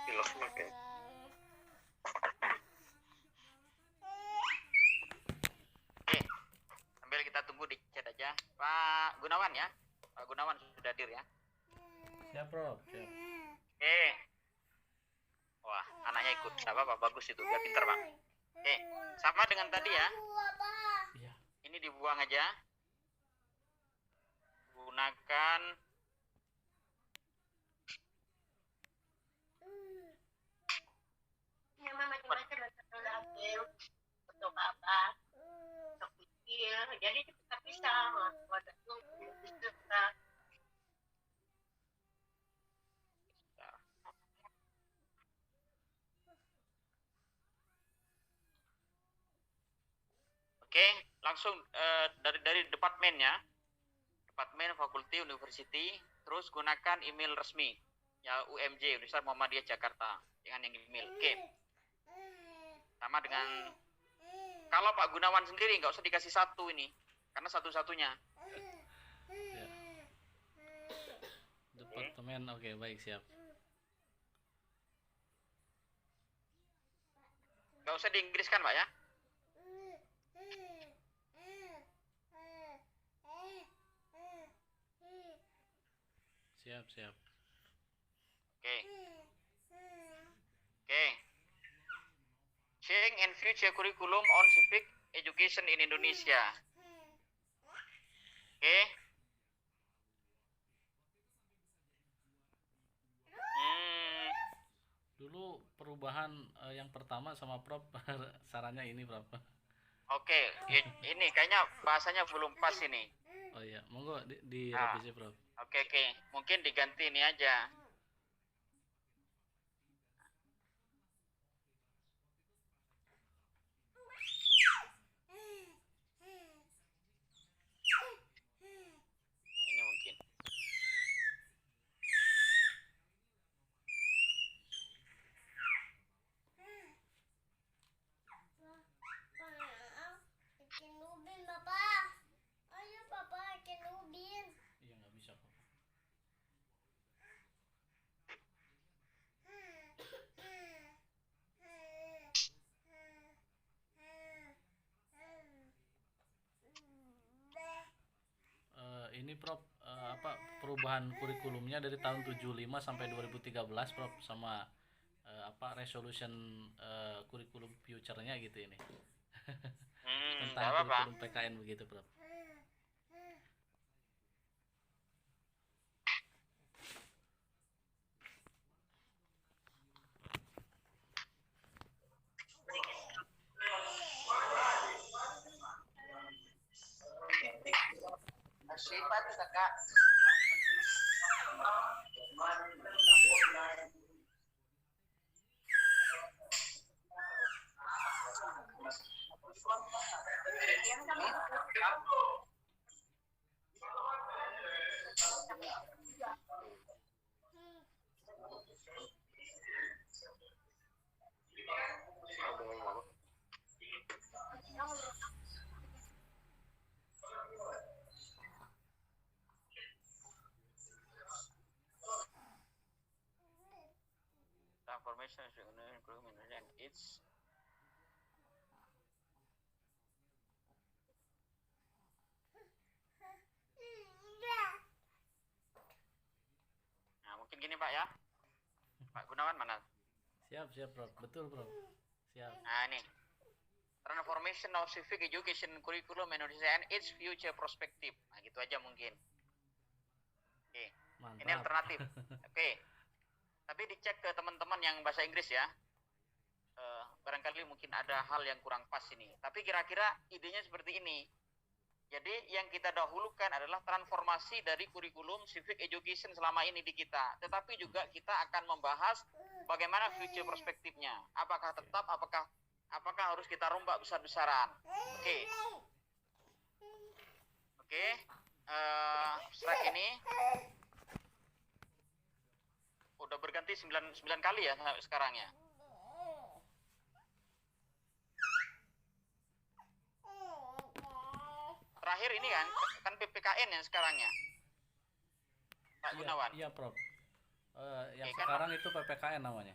Pilek ya. Oke, sambil kita tunggu di chat aja. Pak Gunawan ya. Pak Gunawan sudah hadir ya. Siap, Prof. Siap. Oke. Wah, anaknya ikut. Tidak apa-apa, bagus itu. Biar pinter, Bang. Oke, sama dengan tadi ya. Iya. Ini dibuang aja. Gunakan macam-macam untuk apa untuk kecil jadi kita pisah wadah itu kita Oke, langsung dari departemennya, departemen fakulti university, terus gunakan email resmi ya UMJ Universitas Muhammadiyah Jakarta dengan yang email. Oke, sama dengan kalau Pak Gunawan sendiri nggak usah dikasih satu ini karena satu-satunya. Ya. Departemen, oke, baik, siap. Nggak usah diinggriskan Pak ya. Siap, siap. Oke. Oke. Sharing and future curriculum on civic education in Indonesia. Oke. Dulu perubahan yang pertama sama Prof sarannya ini, Prof. Oke, ini kayaknya bahasanya belum pas ini. Oh iya, monggo direvisi, Prof. Oke, mungkin diganti ini aja. Ini mungkin. bikin ubin bapak ayo bapak bikin ubin Iya, nggak bisa, Prof. Ini Prof, apa perubahan kurikulumnya dari tahun 75 sampai 2013, Prof, sama apa resolution kurikulum future-nya gitu ini. Tentang kurikulum PKN begitu, Prof. Siapa tuh kakak? Transformation and its mungkin gini Pak ya. Pak Gunawan mana? Siap, Prof. Betul, Prof. Siap. Nah, ini. Transformation of civic education curriculum Indonesia and its future perspective. Nah, gitu aja mungkin. Oke. Mantap. Ini alternatif. Oke. Tapi dicek ke teman-teman yang bahasa Inggris ya. Barangkali mungkin ada hal yang kurang pas ini. Tapi kira-kira idenya seperti ini. Jadi yang kita dahulukan adalah transformasi dari kurikulum civic education selama ini di kita. Tetapi juga kita akan membahas bagaimana future perspektifnya. Apakah tetap, apakah harus kita rombak besar-besaran. Oke. Slide ini udah berganti 9 kali ya sekarang ya. Terakhir ini kan PPKN yang sekarang ya, Pak Gunawan. Iya, Prof. Yang Oke, kan? sekarang itu PPKN namanya.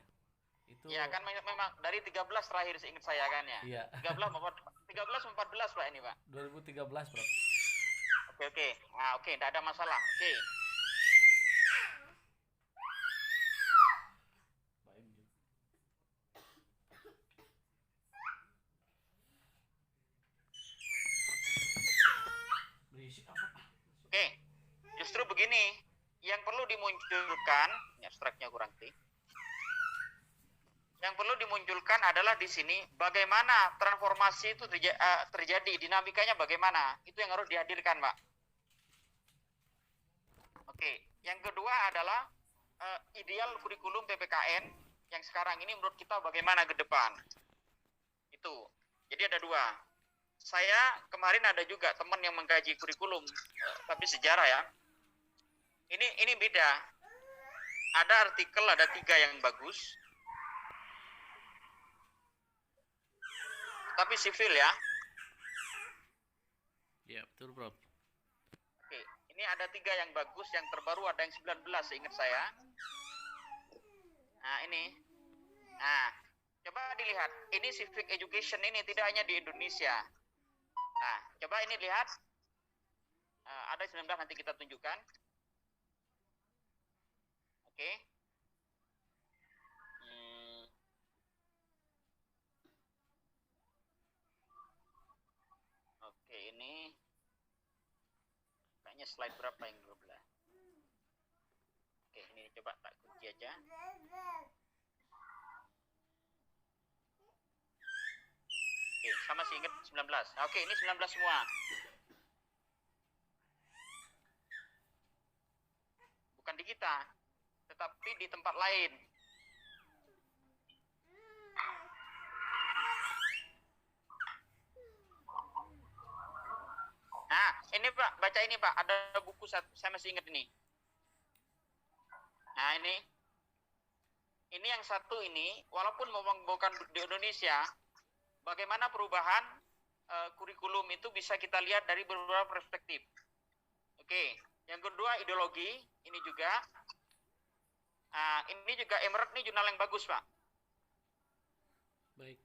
Itu Ya kan memang dari 13 terakhir seingat saya kan ya. iya 13 14 Pak ini Pak. 2013, Bro. Oke. Nah, oke, enggak ada masalah. Oke. Berisik apa? Oke. Justru begini, yang perlu dimunculkan, ya strike-nya kurang sih. Yang perlu dimunculkan adalah di sini bagaimana transformasi itu terjadi, dinamikanya bagaimana. Itu yang harus dihadirkan, Pak. Oke, yang kedua adalah ideal kurikulum PPKN yang sekarang ini menurut kita bagaimana ke depan. Itu. Jadi ada dua. Saya kemarin ada juga teman yang mengkaji kurikulum tapi sejarah ya. Ini beda. Ada artikel, ada 3 yang bagus. Tapi sivil ya. Iya, betul, Bro. Oke, ini ada 3 yang bagus, yang terbaru ada yang 19 seingat saya. Nah, ini. Nah, coba dilihat. Ini civic education ini tidak hanya di Indonesia. Nah, coba ini lihat. Ada 19 nanti kita tunjukkan. Oke. Oke, ini kayaknya slide berapa yang 12. Oke, ini coba tak kunci aja. Oke, sama sih ingat 19. Oke, ini 19 semua. Bukan di kita, tetapi di tempat lain. Nah, ini Pak, baca ini Pak, ada buku saya masih ingat ini. Nah, ini yang satu ini, walaupun memang bukan di Indonesia, bagaimana perubahan kurikulum itu bisa kita lihat dari beberapa perspektif. Oke, yang kedua ideologi, ini juga. Ini juga Emerald, ini jurnal yang bagus Pak. Baik.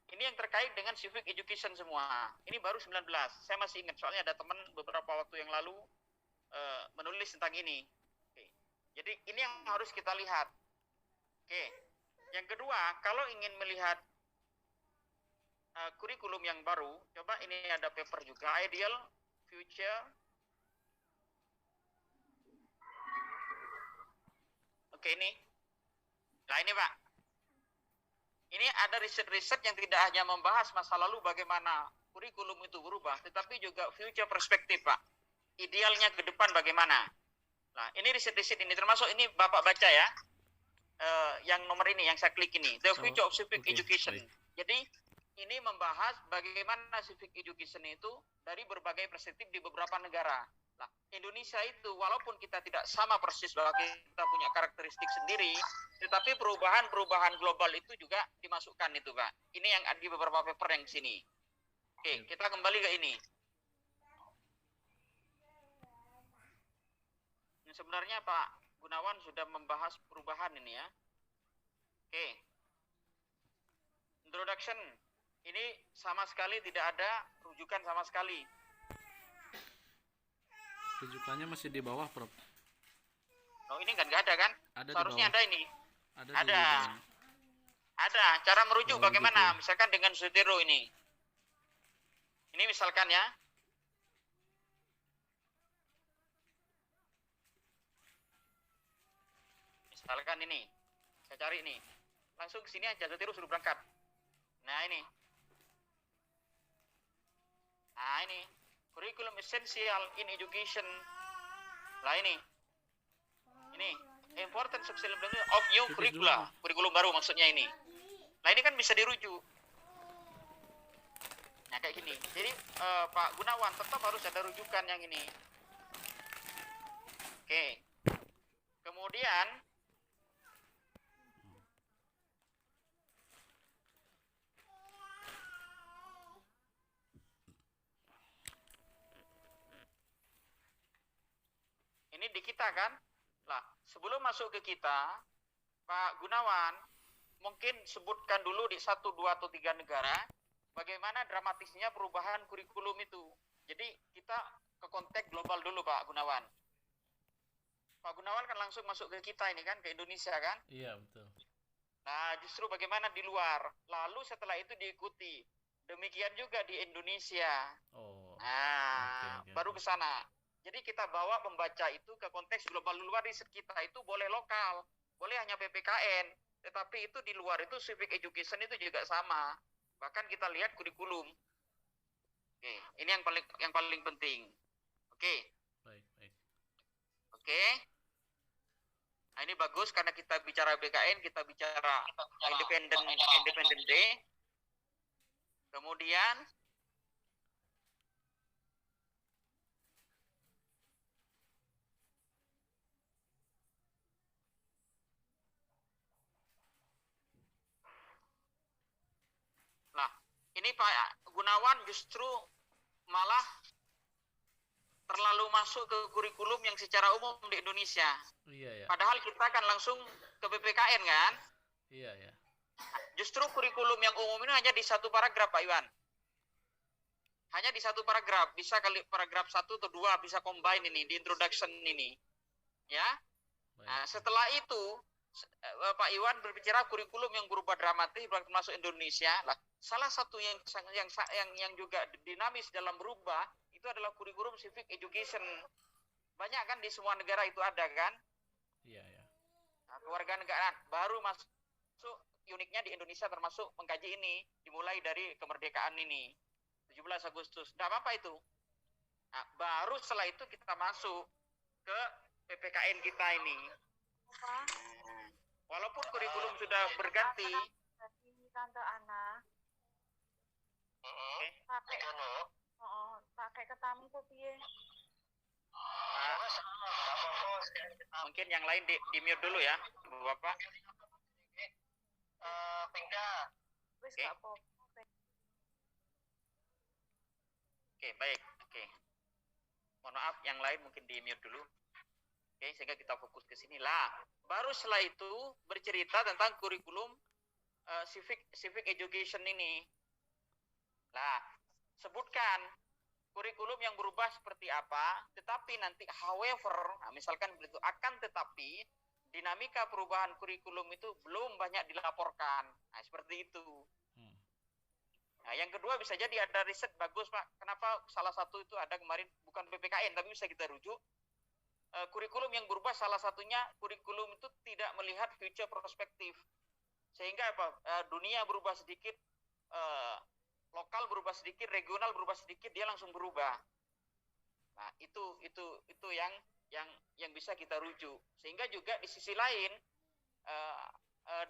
Ini yang terkait dengan civic education semua. Ini baru 19. Saya masih ingat soalnya ada teman beberapa waktu yang lalu menulis tentang ini. Oke. Jadi ini yang harus kita lihat. Oke. Yang kedua, kalau ingin melihat kurikulum yang baru, coba ini ada paper juga, Ideal Future. Oke, ini. Nah, ini Pak. Ini ada riset-riset yang tidak hanya membahas masa lalu bagaimana kurikulum itu berubah, tetapi juga future perspektif, Pak. Idealnya ke depan bagaimana. Nah, ini riset-riset ini, termasuk ini Bapak baca ya, yang nomor ini, yang saya klik ini, The Future of Civic Education. Baik. Jadi, ini membahas bagaimana civic education itu dari berbagai perspektif di beberapa negara. Nah, Indonesia itu walaupun kita tidak sama persis bahwa kita punya karakteristik sendiri, tetapi perubahan global itu juga dimasukkan itu Pak. Ini yang ada di beberapa paper yang sini. Oke, kita kembali ke ini. Sebenarnya Pak Gunawan sudah membahas perubahan ini ya. Oke. Introduction. Ini sama sekali tidak ada rujukan sama sekali. Rujukannya masih di bawah, Prof. Oh, ini kan nggak ada kan? Ada. Seharusnya ada ini. Ada. Ada. Cara merujuk bagaimana? Gitu. Misalkan dengan Sutero ini. Ini misalkan ya. Misalkan ini. Saya cari ini. Langsung ke sini aja, Sutero suruh berangkat. Nah, ini. Nah, ini. Curriculum essential in education. Lah ini. Ini. Important social implementation of new curricula. Kurikulum baru maksudnya ini. Nah, ini kan bisa dirujuk. Nah, kayak gini. Jadi, Pak Gunawan tetap harus ada rujukan yang ini. Oke. Kemudian, ini Ini di kita kan? Lah, sebelum masuk ke kita, Pak Gunawan, mungkin sebutkan dulu di 1, 2, atau 3 negara, bagaimana dramatisnya perubahan kurikulum itu. Jadi kita ke konteks global dulu Pak Gunawan. Pak Gunawan kan langsung masuk ke kita ini kan, ke Indonesia kan? Iya, betul. Nah, justru bagaimana di luar. Lalu setelah itu diikuti. Demikian juga di Indonesia. Oh. Nah, Oke, baru oke. ke sana. Jadi kita bawa membaca itu ke konteks global. Luar riset kita itu boleh lokal, boleh hanya PPKN, tetapi itu di luar itu civic education itu juga sama. Bahkan kita lihat kurikulum. Oke, ini yang paling penting. Oke. Baik, baik. Oke. Nah, ini bagus karena kita bicara PKN, kita bicara Independent Day. Kemudian nah, ini Pak Gunawan justru malah terlalu masuk ke kurikulum yang secara umum di Indonesia. Iya, ya. Padahal kita kan langsung ke PPKN kan? Iya, ya. Justru kurikulum yang umum ini hanya di 1 paragraf Pak Iwan. Hanya di 1 paragraf, bisa kali paragraf 1 atau 2 bisa combine ini di introduction ini. Ya. Baik. Nah, setelah itu Pak Iwan berbicara kurikulum yang berubah dramatis masuk Indonesia. Lah, salah satu yang juga dinamis dalam berubah itu adalah kurikulum civic education. Banyak kan di semua negara itu ada kan? Iya, ya. Nah, kewarganegaraan baru masuk uniknya di Indonesia termasuk mengkaji ini dimulai dari kemerdekaan ini 17 Agustus. Tidak apa-apa itu. Nah, baru setelah itu kita masuk ke PPKN kita ini. Walaupun kurikulum sudah berganti. Tante Ana. Pakai ketamu kok piye? Mungkin yang lain di mute dulu ya, Bapak. Wis Oke. gak apa-apa. Oke, baik. Oke. Mohon maaf, yang lain mungkin di mute dulu. Oke, sehingga kita fokus ke sini lah. Baru setelah itu bercerita tentang kurikulum civic education ini. Lah, sebutkan kurikulum yang berubah seperti apa, tetapi nanti however, nah misalkan begitu, akan tetapi dinamika perubahan kurikulum itu belum banyak dilaporkan. Nah, seperti itu. Nah, yang kedua bisa jadi ada riset bagus Pak. Kenapa salah satu itu ada kemarin bukan PPKN tapi bisa kita rujuk. Kurikulum yang berubah salah satunya kurikulum itu tidak melihat future perspektif. Sehingga apa? Dunia berubah sedikit, lokal berubah sedikit, regional berubah sedikit, dia langsung berubah. Nah, itu yang bisa kita rujuk. Sehingga juga di sisi lain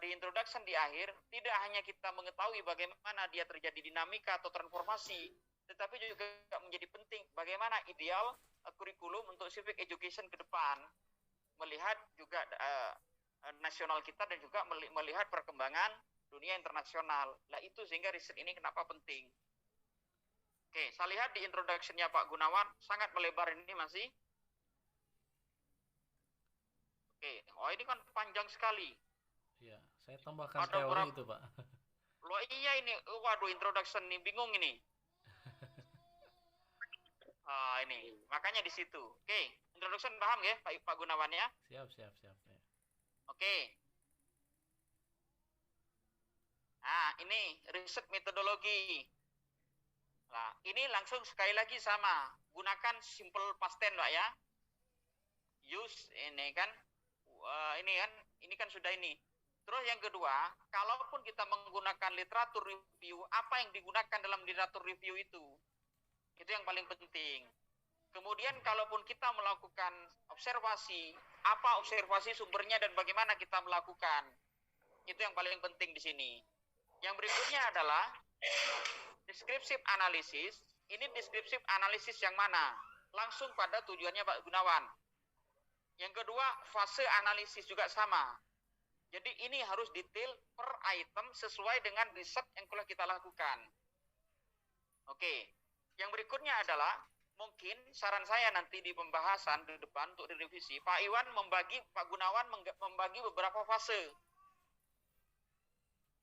di introduction di akhir tidak hanya kita mengetahui bagaimana dia terjadi dinamika atau transformasi, tetapi juga menjadi penting bagaimana ideal kurikulum untuk civic education ke depan, melihat juga nasional kita dan juga melihat perkembangan dunia internasional. Lah itu sehingga riset ini kenapa penting. Oke, saya lihat di introduction-nya Pak Gunawan sangat melebar ini masih. Oke, oh ini kan panjang sekali. Iya, saya tambahkan Ada teori itu, Pak. Loh iya ini, waduh introduction nih bingung ini. Ini makanya di situ. Oke, introduction paham ya Pak Gunawan ya? Siap. Oke. Nah, ini riset metodologi. Nah, ini langsung sekali lagi sama. Gunakan simple past tense, Pak ya. Use ini kan ini kan sudah ini. Terus yang kedua, kalaupun kita menggunakan literatur review, apa yang digunakan dalam literatur review itu? Itu yang paling penting. Kemudian kalaupun kita melakukan observasi, apa observasi sumbernya dan bagaimana kita melakukan? Itu yang paling penting di sini. Yang berikutnya adalah descriptive analysis. Ini descriptive analysis yang mana? Langsung pada tujuannya Pak Gunawan. Yang kedua, fase analisis juga sama. Jadi ini harus detail per item sesuai dengan riset yang telah kita lakukan. Oke. Yang berikutnya adalah mungkin saran saya nanti di pembahasan di depan untuk direvisi, Pak Gunawan membagi beberapa fase.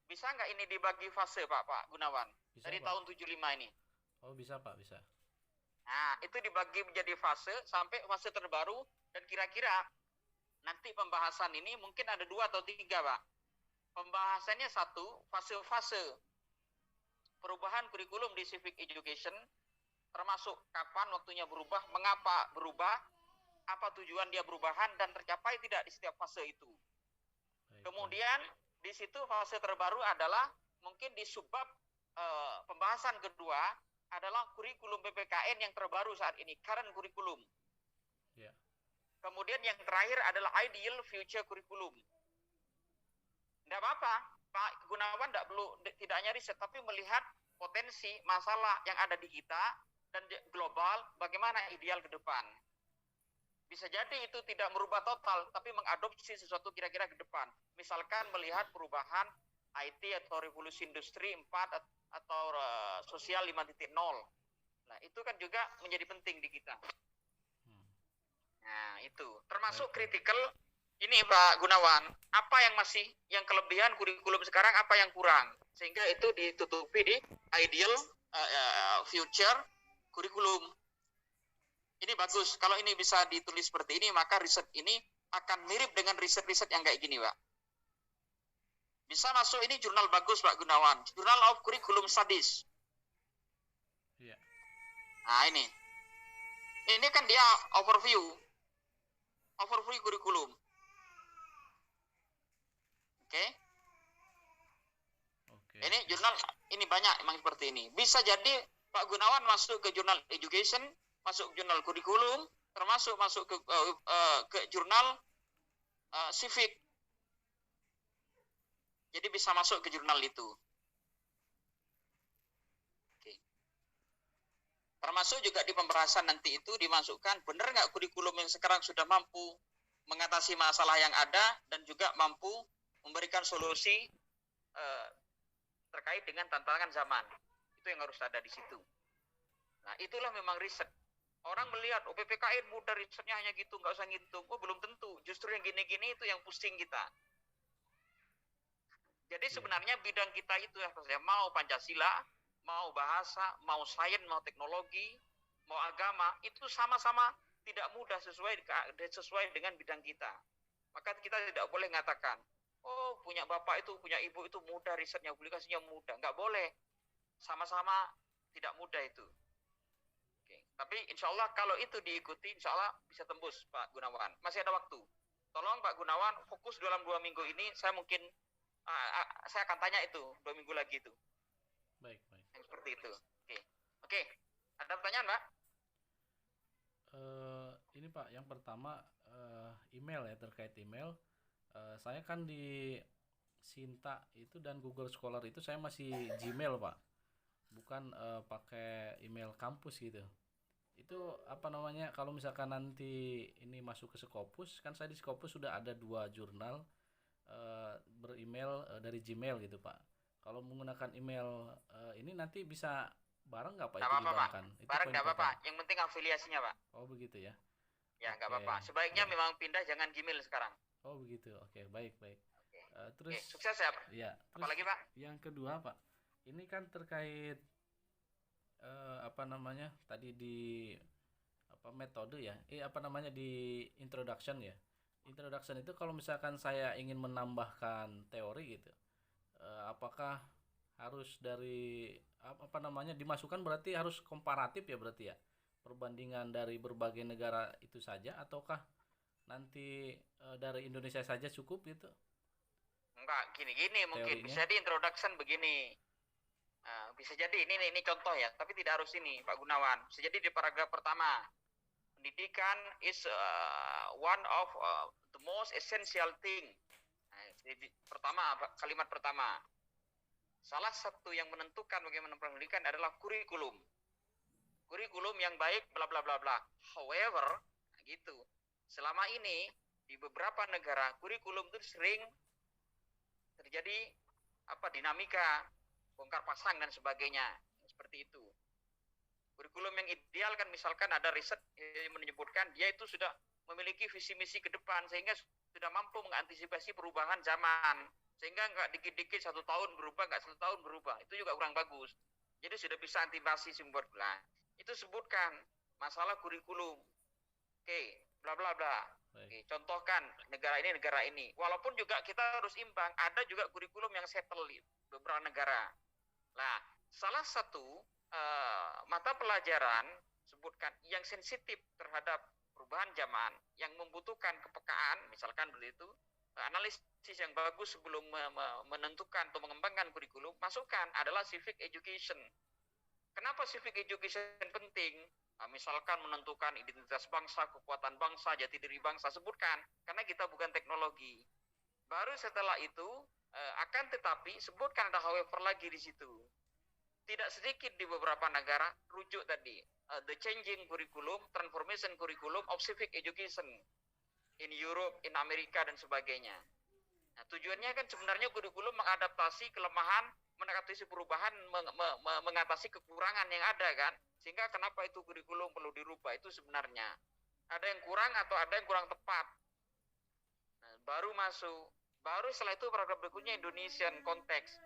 Bisa nggak ini dibagi fase, Pak Gunawan? Bisa, Dari Pak. tahun 75 ini. Oh, bisa Pak, bisa. Nah, itu dibagi menjadi fase sampai fase terbaru, dan kira-kira nanti pembahasan ini mungkin ada 2 atau 3, Pak. Pembahasannya 1, fase-fase perubahan kurikulum di civic education, termasuk kapan waktunya berubah, mengapa berubah, apa tujuan dia perubahan, dan tercapai tidak di setiap fase itu. Baik, Kemudian di situ fase terbaru adalah mungkin di subbab pembahasan kedua adalah kurikulum PPKN yang terbaru saat ini, current kurikulum. Ya. Kemudian yang terakhir adalah ideal future kurikulum. Tidak apa-apa, Pak Gunawan tidak hanya riset, tapi melihat potensi masalah yang ada di kita dan global, bagaimana ideal ke depan. Bisa jadi itu tidak merubah total, tapi mengadopsi sesuatu kira-kira ke depan. Misalkan melihat perubahan IT atau revolusi industri 4 atau sosial 5.0. Nah, itu kan juga menjadi penting di kita. Nah, itu. Termasuk critical, ini Pak Gunawan, apa yang kelebihan kurikulum sekarang, apa yang kurang. Sehingga itu ditutupi di ideal future kurikulum. Ini bagus. Kalau ini bisa ditulis seperti ini, maka riset ini akan mirip dengan riset-riset yang kayak gini, Pak. Bisa masuk, ini jurnal bagus, Pak Gunawan. Journal of Curriculum Studies. Iya. Nah, ini. Ini kan dia overview kurikulum. Oke. Ini jurnal, ini banyak emang seperti ini. Bisa jadi Pak Gunawan masuk ke jurnal education, masuk jurnal kurikulum, termasuk masuk ke jurnal civic. Jadi bisa masuk ke jurnal itu. Oke. Termasuk juga di pembahasan nanti itu dimasukkan, benar nggak kurikulum yang sekarang sudah mampu mengatasi masalah yang ada dan juga mampu memberikan solusi terkait dengan tantangan zaman. Itu yang harus ada di situ. Nah, itulah memang riset. Orang melihat, PPKN mudah risetnya hanya gitu, nggak usah ngitung. Belum tentu. Justru yang gini-gini itu yang pusing kita. Jadi sebenarnya bidang kita itu ya, mau Pancasila, mau bahasa, mau sains, mau teknologi, mau agama, itu sama-sama tidak mudah sesuai dengan bidang kita. Maka kita tidak boleh mengatakan, oh punya bapak itu, punya ibu itu mudah risetnya, publikasinya mudah. Nggak boleh. Sama-sama tidak mudah itu. Oke. Tapi insya Allah kalau itu diikuti, insya Allah bisa tembus Pak Gunawan. Masih ada waktu. Tolong Pak Gunawan fokus dalam 2 minggu ini, saya akan tanya itu 2 minggu lagi itu. Baik. Yang seperti itu. Oke. Ada pertanyaan, Pak? Ini Pak, yang pertama email ya, terkait email. Saya kan di Sinta itu dan Google Scholar itu saya masih Gmail, Pak. Bukan pakai email kampus gitu. Itu apa namanya, kalau misalkan nanti ini masuk ke Scopus, kan saya di Scopus sudah ada 2 jurnal beremail dari Gmail gitu, Pak. Kalau menggunakan email ini nanti bisa bareng nggak Pak? Nggak itu apa-apa, Pak. dibarengkan? Bareng nggak apa-apa. Yang penting afiliasinya, Pak. Oh begitu ya. Ya nggak Oke. apa-apa. Sebaiknya Ya. memang pindah, jangan Gmail sekarang. Oh begitu. Oke, baik. Oke. Terus Sukses ya, Pak. ya. Terus Apalagi, Pak? yang kedua, Pak, ini kan terkait apa namanya tadi di metode ya, di introduction ya. Introduction itu kalau misalkan saya ingin menambahkan teori gitu, apakah harus dari dimasukkan, berarti harus komparatif ya, berarti ya, perbandingan dari berbagai negara itu saja, ataukah nanti dari Indonesia saja cukup gitu? Enggak, gini mungkin Teorinya? bisa di introduction begini. Bisa jadi ini contoh ya, tapi tidak harus ini Pak Gunawan. Bisa jadi di paragraf pertama, pendidikan is one of the most essential thing. Kalimat pertama, salah satu yang menentukan bagaimana pendidikan adalah kurikulum yang baik, bla bla bla bla. However, gitu, selama ini di beberapa negara kurikulum itu sering terjadi dinamika, bongkar pasang dan sebagainya, seperti itu. Kurikulum yang ideal kan misalkan ada riset yang menyebutkan dia itu sudah memiliki visi misi ke depan sehingga sudah mampu mengantisipasi perubahan zaman sehingga nggak dikit-dikit 1 tahun berubah, nggak 1 tahun berubah, itu juga kurang bagus. Jadi sudah bisa antisipasi sumber lah. Itu sebutkan masalah kurikulum. Oke, bla bla bla. Oke, contohkan negara ini. Walaupun juga kita harus imbang, ada juga kurikulum yang settle di beberapa negara. Nah, salah satu mata pelajaran sebutkan yang sensitif terhadap perubahan zaman, yang membutuhkan kepekaan, misalkan begitu, analisis yang bagus sebelum menentukan atau mengembangkan kurikulum, masukkan adalah civic education. Kenapa civic education penting? Misalkan menentukan identitas bangsa, kekuatan bangsa, jati diri bangsa, sebutkan, karena kita bukan teknologi. Baru setelah itu, akan tetapi sebutkan ada however lagi di situ. Tidak sedikit di beberapa negara rujuk tadi the changing curriculum, transformation curriculum of civic education in Europe, in Amerika dan sebagainya. Nah, tujuannya kan sebenarnya kurikulum mengadaptasi kelemahan, mengatasi perubahan, mengatasi kekurangan yang ada kan. Sehingga kenapa itu kurikulum perlu dirubah itu sebenarnya ada yang kurang atau ada yang kurang tepat. Nah, baru masuk, baru setelah itu paragraf berikutnya Indonesian context.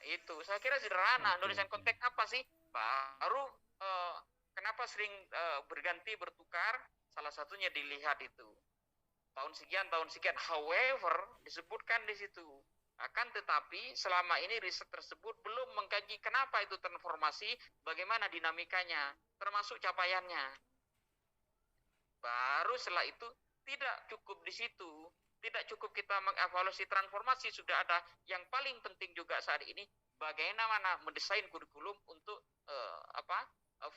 Itu saya kira sederhana. Indonesian konteks apa sih? Baru kenapa sering berganti bertukar? Salah satunya dilihat itu tahun sekian. However disebutkan di situ. Akan tetapi selama ini riset tersebut belum mengkaji kenapa itu transformasi, bagaimana dinamikanya, termasuk capaiannya. Baru setelah itu tidak cukup di situ. Tidak cukup kita mengevaluasi transformasi, sudah ada yang paling penting juga saat ini, bagaimana mendesain kurikulum untuk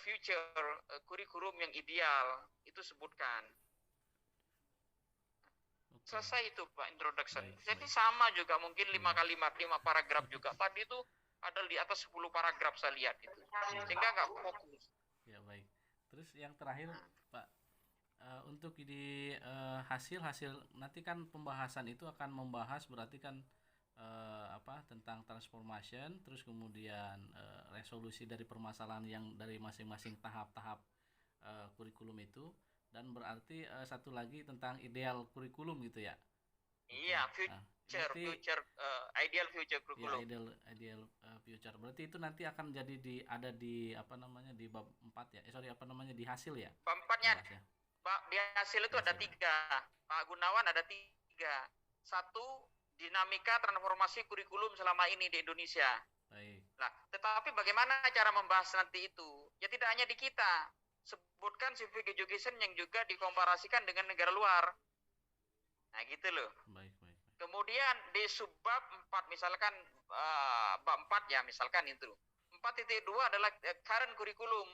future kurikulum yang ideal, itu sebutkan. Selesai itu Pak introduction. Jadi sama juga mungkin 5 kalimat, 5 paragraf juga. Tadi itu ada di atas 10 paragraf saya lihat itu. Sehingga nggak fokus. Ya baik. Terus yang terakhir Pak, untuk di hasil nanti kan pembahasan itu akan membahas berarti kan tentang transformation, terus kemudian resolusi dari permasalahan yang dari masing-masing tahap-tahap kurikulum itu, dan berarti satu lagi tentang ideal kurikulum gitu ya. Iya, ideal future kurikulum. Ya, ideal future. Berarti itu nanti akan jadi di bab 4 ya. Di hasil ya. Bab 4-nya Pak, di hasil itu ada 3. Pak Gunawan ada 3. 1, dinamika transformasi kurikulum selama ini di Indonesia. Baik. Nah, tetapi bagaimana cara membahas nanti itu? Ya tidak hanya di kita. Sebutkan civic education yang juga dikomparasikan dengan negara luar. Nah, gitu loh. Baik. Kemudian di subbab 4 misalkan bab 4 ya, misalkan itu. 4.2 adalah current kurikulum.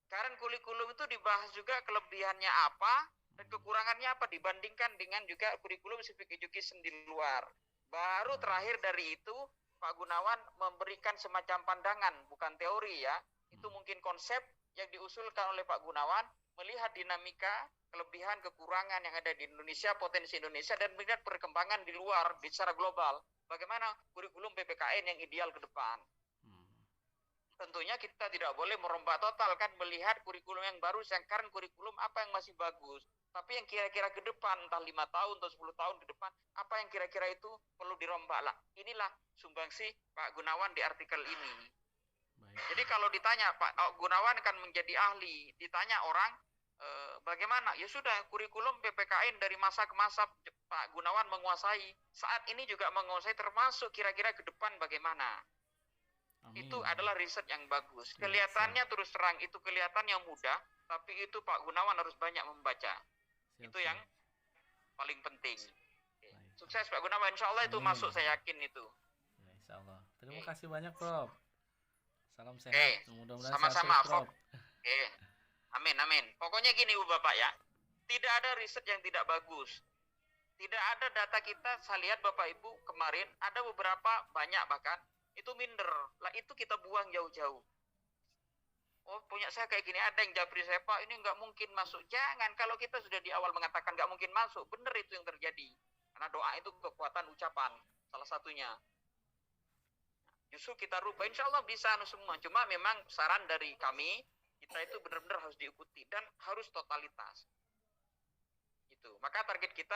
Current kurikulum itu dibahas juga kelebihannya apa dan kekurangannya apa dibandingkan dengan juga kurikulum civic education di luar. Baru terakhir dari itu Pak Gunawan memberikan semacam pandangan, bukan teori ya. Itu mungkin konsep yang diusulkan oleh Pak Gunawan, melihat dinamika, kelebihan, kekurangan yang ada di Indonesia, potensi Indonesia, dan melihat perkembangan di luar, secara global. Bagaimana kurikulum PPKN yang ideal ke depan. Tentunya kita tidak boleh merombak total kan, melihat kurikulum yang baru, sekarang kurikulum apa yang masih bagus. Tapi yang kira-kira ke depan, entah 5 tahun atau 10 tahun ke depan, apa yang kira-kira itu perlu dirombak lah. Inilah sumbangsi Pak Gunawan di artikel ini. Baik. Jadi kalau ditanya Pak Gunawan kan menjadi ahli, ditanya orang bagaimana, ya sudah kurikulum PPKN dari masa ke masa Pak Gunawan menguasai, saat ini juga menguasai, termasuk kira-kira ke depan bagaimana. Amin. Itu adalah riset yang bagus. Kelihatannya terus terang itu kelihatan yang mudah, tapi itu Pak Gunawan harus banyak membaca. Itu yang paling penting. Sukses Pak Gunawan, insya Allah itu masuk, saya yakin itu. Ya, insya Allah. Terima kasih banyak Prof. Salam sehat. Mudah-mudahan sama-sama Prof. Amin. Pokoknya gini Bu Bapak ya, tidak ada riset yang tidak bagus. Tidak ada data kita, saya lihat Bapak Ibu kemarin ada beberapa, banyak bahkan itu minder lah, itu kita buang jauh-jauh. Oh punya saya kayak gini, ada yang japri saya Pak ini nggak mungkin masuk. Jangan, kalau kita sudah di awal mengatakan nggak mungkin masuk, benar itu yang terjadi. Karena doa itu kekuatan ucapan, salah satunya. Justru kita rubah, insya Allah bisa semua. Cuma memang saran dari kami, kita itu benar-benar harus diikuti dan harus totalitas. Gitu. Maka target kita